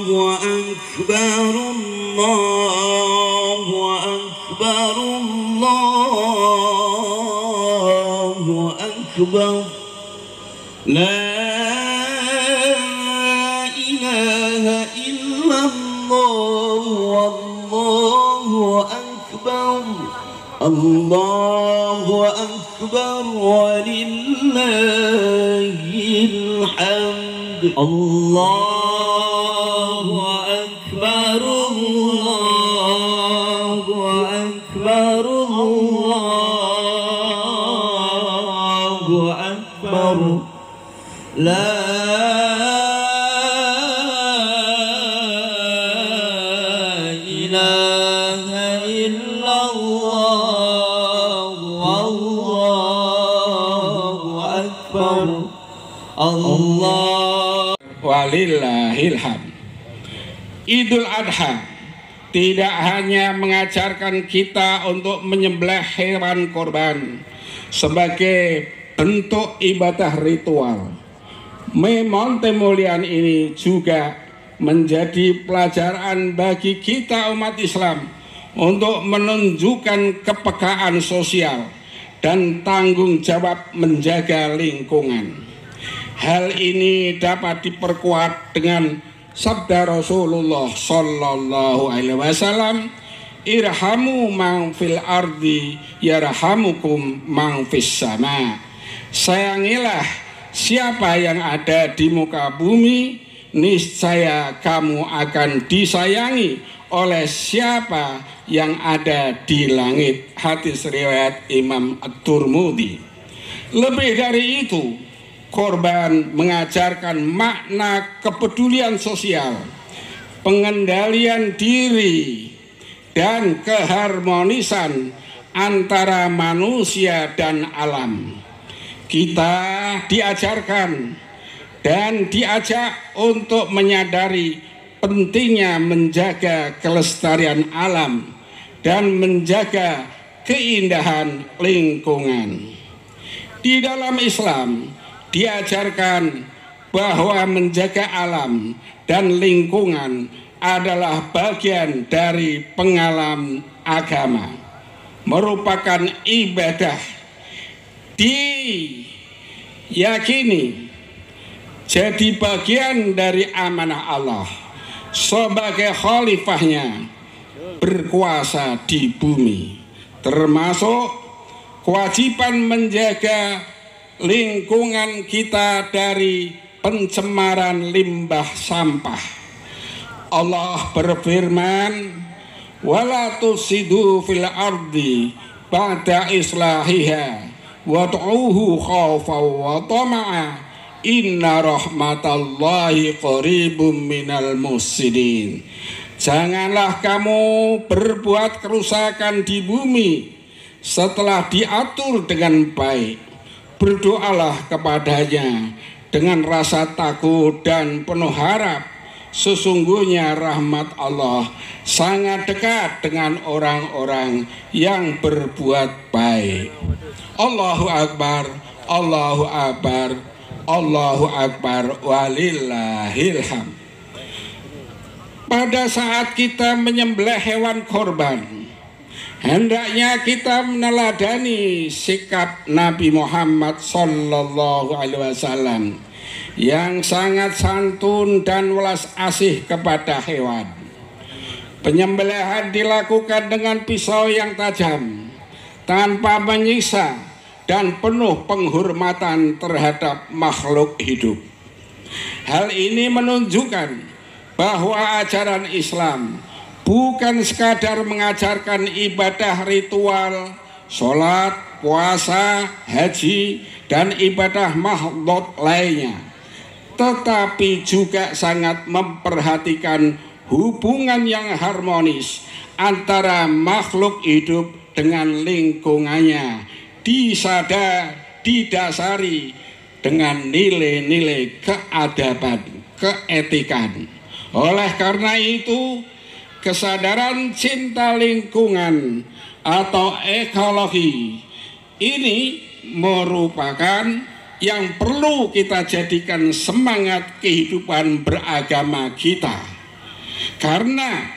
أكبر الله أكبر الله أكبر لا إله إلا الله والله أكبر الله أكبر ولله الحمد الله أكبر الله أكبر الله أكبر لا إله إلا الله والله أكبر الله walillahil hamd. Idul Adha tidak hanya mengajarkan kita untuk menyembelih hewan korban sebagai bentuk ibadah ritual. Memang temulian ini juga menjadi pelajaran bagi kita umat Islam untuk menunjukkan kepekaan sosial dan tanggung jawab menjaga lingkungan. Hal ini dapat diperkuat dengan sabda Rasulullah Sallallahu Alaihi Wasallam, irhamu man fil ardi yarhamukum man fis sama. Sayangilah siapa yang ada di muka bumi, niscaya kamu akan disayangi oleh siapa yang ada di langit. Hadis riwayat Imam At-Tirmidzi. Lebih dari itu, korban mengajarkan makna kepedulian sosial, pengendalian diri, dan keharmonisan antara manusia dan alam. Kita diajarkan dan diajak untuk menyadari pentingnya menjaga kelestarian alam dan menjaga keindahan lingkungan. Di dalam Islam diajarkan bahwa menjaga alam dan lingkungan adalah bagian dari pengalaman agama, merupakan ibadah, diyakini jadi bagian dari amanah Allah sebagai khalifahnya berkuasa di bumi, termasuk kewajiban menjaga lingkungan kita dari pencemaran limbah sampah. Allah berfirman, wala tusidu fil ardi ba'da islahiha wad'uhu khawfan wa tama'a inna rahmatallahi qaribum minal muhsinin. Janganlah kamu berbuat kerusakan di bumi setelah diatur dengan baik. Berdoalah kepadanya dengan rasa takut dan penuh harap. Sesungguhnya rahmat Allah sangat dekat dengan orang-orang yang berbuat baik. Allahu Akbar, Allahu Akbar, Allahu Akbar, walillahil hamd. Pada saat kita menyembelih hewan korban, hendaknya kita meneladani sikap Nabi Muhammad Sallallahu Alaihi Wasallam yang sangat santun dan welas asih kepada hewan. Penyembelihan dilakukan dengan pisau yang tajam, tanpa menyiksa dan penuh penghormatan terhadap makhluk hidup. Hal ini menunjukkan bahwa ajaran Islam bukan sekadar mengajarkan ibadah ritual, sholat, puasa, haji, dan ibadah mahdhot lainnya, tetapi juga sangat memperhatikan hubungan yang harmonis antara makhluk hidup dengan lingkungannya, didasari dengan nilai-nilai keadaban, keetikan. Oleh karena itu, kesadaran cinta lingkungan atau ekologi ini merupakan yang perlu kita jadikan semangat kehidupan beragama kita. Karena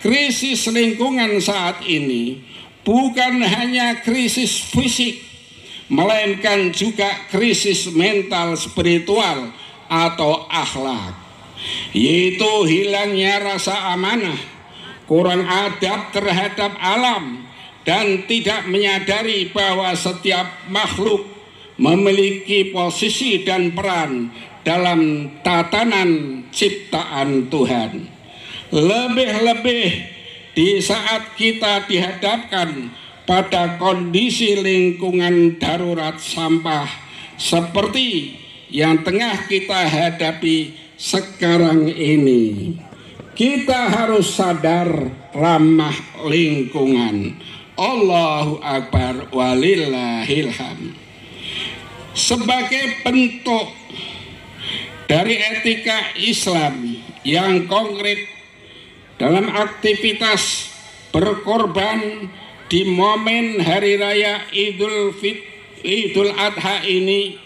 krisis lingkungan saat ini bukan hanya krisis fisik, melainkan juga krisis mental spiritual atau akhlak, yaitu hilangnya rasa amanah, kurang adab terhadap alam, dan tidak menyadari bahwa setiap makhluk memiliki posisi dan peran dalam tatanan ciptaan Tuhan. Lebih-lebih di saat kita dihadapkan pada kondisi lingkungan darurat sampah seperti yang tengah kita hadapi sekarang ini, kita harus sadar ramah lingkungan. Allahu Akbar walillahil hamd. Sebagai bentuk dari etika Islam yang konkret dalam aktivitas berkorban di momen hari raya Idul Adha ini,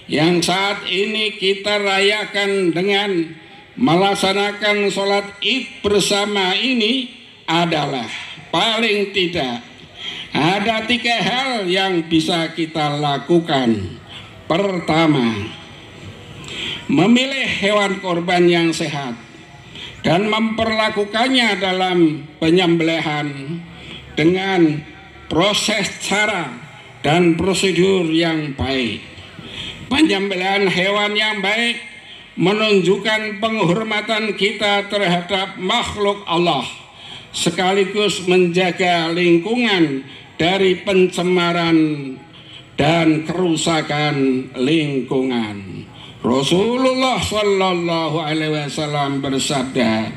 yang saat ini kita rayakan dengan melaksanakan sholat Id bersama ini, adalah paling tidak ada 3 hal yang bisa kita lakukan. Pertama, memilih hewan korban yang sehat dan memperlakukannya dalam penyembelihan dengan proses cara dan prosedur yang baik. Penyembelihan hewan yang baik menunjukkan penghormatan kita terhadap makhluk Allah, sekaligus menjaga lingkungan dari pencemaran dan kerusakan lingkungan. Rasulullah sallallahu alaihi wasallam bersabda,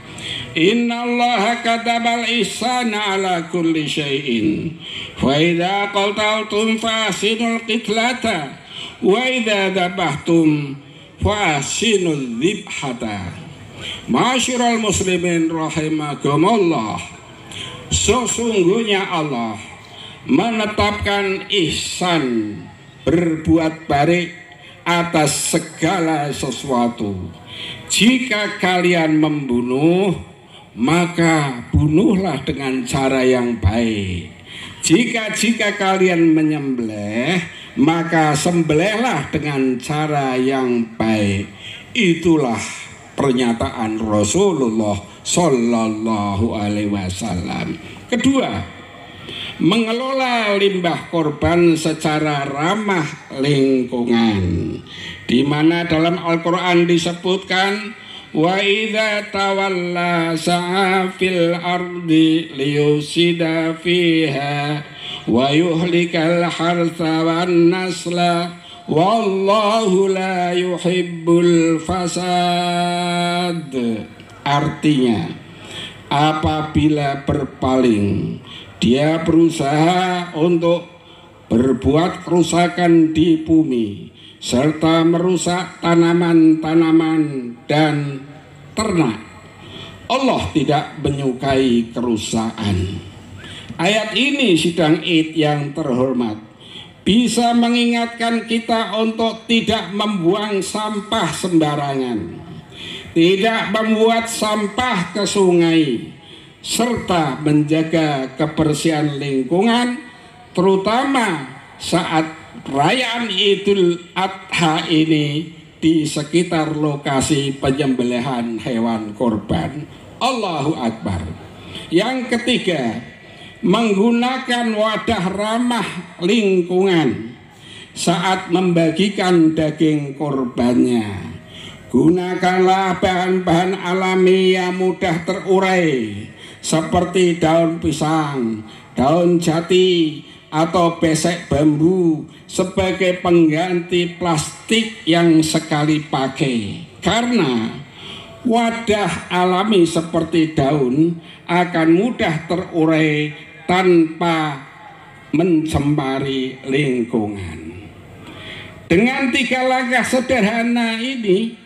"Innallaha katabal ihsana ala kulli syai'in. Fa idza qataltum fasinul qitlata wa idza dabahtum fasinul dzibhata." Masyiral muslimin rahimakumullah, sesungguhnya Allah menetapkan ihsan, berbuat baik atas segala sesuatu. Jika kalian membunuh, maka bunuhlah dengan cara yang baik. Jika kalian menyembelih, maka sembelihlah dengan cara yang baik. Itulah pernyataan Rasulullah Sallallahu Alaihi Wasallam. Kedua, mengelola limbah korban secara ramah lingkungan, di mana dalam Al-Quran disebutkan, wa idza tawalla sa'a fil ardi liyusida fiha wa yuhlikal harsa wan nasla wallahu la yuhibbul fasad. Artinya, apabila berpaling, dia berusaha untuk berbuat kerusakan di bumi serta merusak tanaman-tanaman dan ternak, Allah tidak menyukai kerusakan. Ayat ini sidang Id yang terhormat bisa mengingatkan kita untuk tidak membuang sampah sembarangan, tidak membuat sampah ke sungai, serta menjaga kebersihan lingkungan, terutama saat perayaan Idul Adha ini di sekitar lokasi penyembelihan hewan korban. Allahu Akbar. Yang ketiga, menggunakan wadah ramah lingkungan saat membagikan daging korbannya. Gunakanlah bahan-bahan alami yang mudah terurai seperti daun pisang, daun jati, atau besek bambu sebagai pengganti plastik yang sekali pakai. Karena wadah alami seperti daun akan mudah terurai tanpa mencemari lingkungan. Dengan 3 langkah sederhana ini,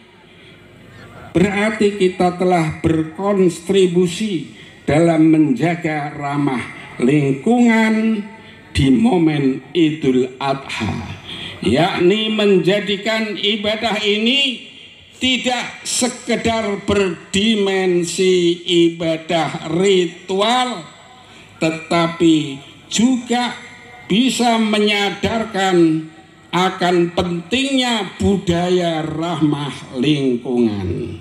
berarti kita telah berkontribusi dalam menjaga ramah lingkungan di momen Idul Adha, yakni menjadikan ibadah ini tidak sekedar berdimensi ibadah ritual, tetapi juga bisa menyadarkan akan pentingnya budaya ramah lingkungan.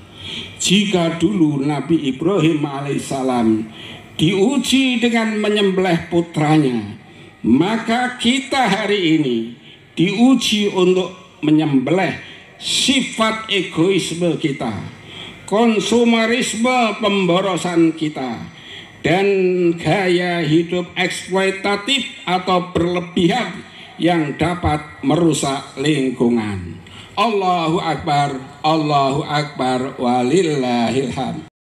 Jika dulu Nabi Ibrahim alaihissalam diuji dengan menyembelih putranya, maka kita hari ini diuji untuk menyembelih sifat egoisme kita, konsumerisme pemborosan kita, dan gaya hidup eksploitatif atau berlebihan yang dapat merusak lingkungan. Allahu Akbar, walillahil hamd.